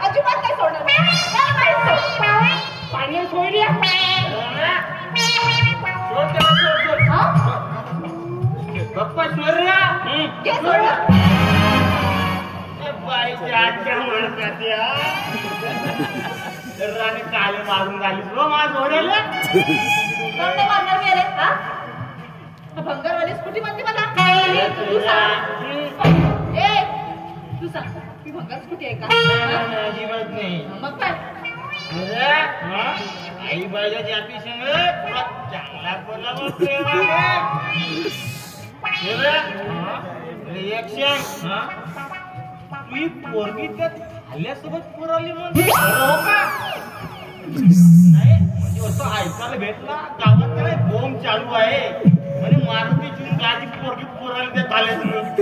अजिबात काय सोडणार पाणी सोडल्या पप्पा सोडला बाईच्या आजच्या म्हणतात राणे काल मारून घालीस रो माझ ओढेला मारणार मी अरे हा भंगारवाली स्कूटी म्हणते मला तू सांग ती भंगार स्कूटी आहे का अजिबात नाही मग काय आई बाईला जाती संग तुला चांगला बोलला प्रेमाने रिएक्शन तू पोरगी त्या हल्ल्यासोबत पुरवली म्हणजे नाही म्हणजे असं ऐकायला भेटला गावात काय बोंब चालू आहे म्हणजे मारुतीची गाडी पोरगी पुरवली त्या थाल्यासोबत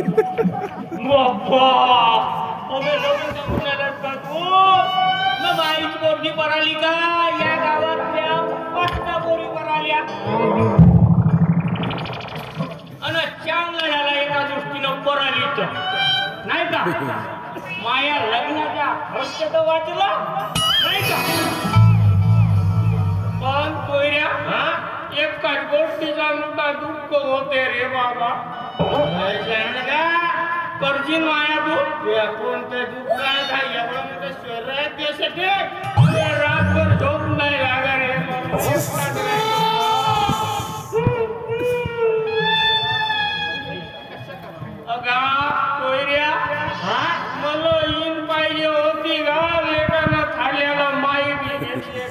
बाईची पोरगी पराली का या गावातल्या 5 पोरी पराल्या आणि चांगलं झाला एका दृष्टीनं पराली तर नाही का माया लग्नाच्या हस्त्यात वाचला नाही का पण पोऱ्या एकाच गोष्टीचा मोठा दुःख होते रे बाबा करशील माया तू कोणतं दुःख नाही काय एवढं मोठं शहर आहे त्यासाठी रातभर झोप नाही लागा रे अगा कोयऱ्या मला इन पाहिजे होती गा लेकाना थाल्याला माई बी घेतली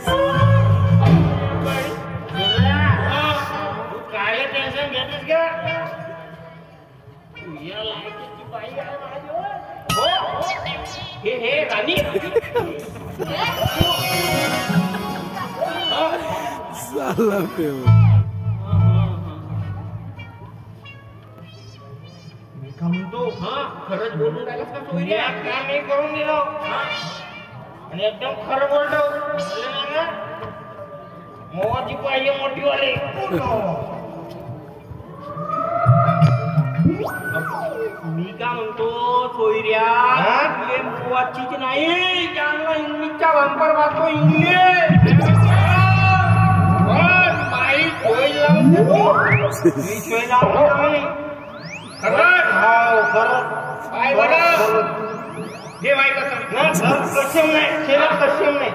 काय टेन्शन घेतेस का या लायकीची बाई आहे माझी हो हे राणी साला पेव म्हणतो खरंच बोलून राहिलास का सोयऱ्या का नाही करून दिलो आणि एकदम खरं बोलतो मोवाची पाहिजे मोठीवाले मी का म्हणतो सोयऱ्या मोवाचीच नाही चांगला इंग्लिशचा बंपर वाचतो इंग्लिश बाई सोय लावून देतो मी सोय लावतो नाही काय बरं हे माहित कशम नाही शेला कशम नाही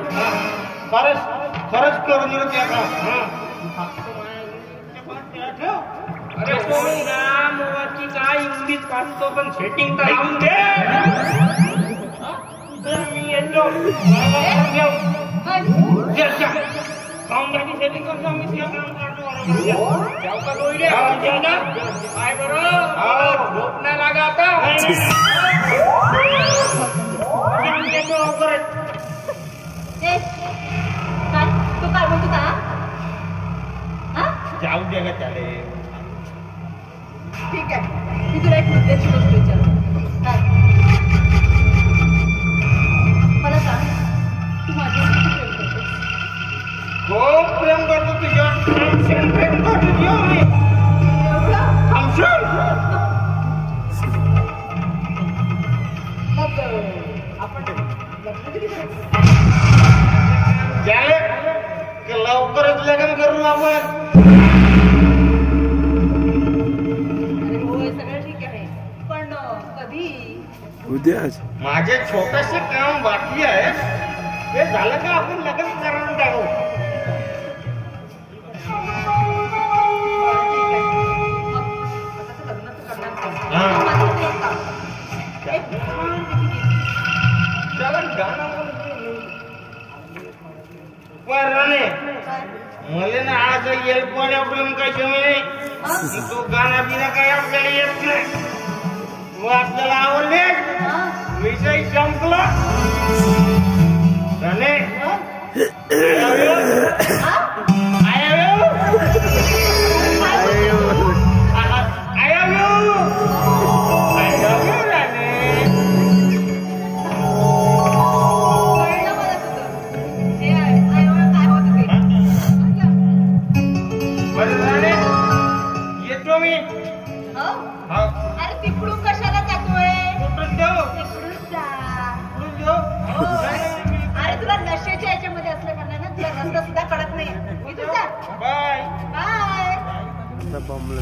खरंच करून दिलं त्या का अरे कोण मोवाची काय इंग्लिश वाचतो पण सेटिंग तर लावून दे मी येतो काउंटरची सेटिंग करतो मी काम करतो काय बरं झोप नाही लागा आता तू काय बोलतो का जाऊ दे का त्याले ठीक आहे मी तुला एक मुद्द्याची गोष्ट विचारतो मला सांग तू माझ्यावर किती प्रेम करतोस खूप प्रेम करतो तुझ्या प्रेम करतो मी मग आपण लग्न कधी करायचं लवकरच लग्न करू आपण सगळं ठीक आहे पण कधी उद्याच माझे छोटेसे काम बाकी आहे ते झालं का आपण लग्न करून टाकू मला ना आज येईल पण आपण काही जमी नाही तो गाणं बिना काही आपल्याला येत नाही व आपल्याला आवडले विषय संपला सुद्धा कळत नाही. मी तुझा बाय बाय. आता बॉम्बला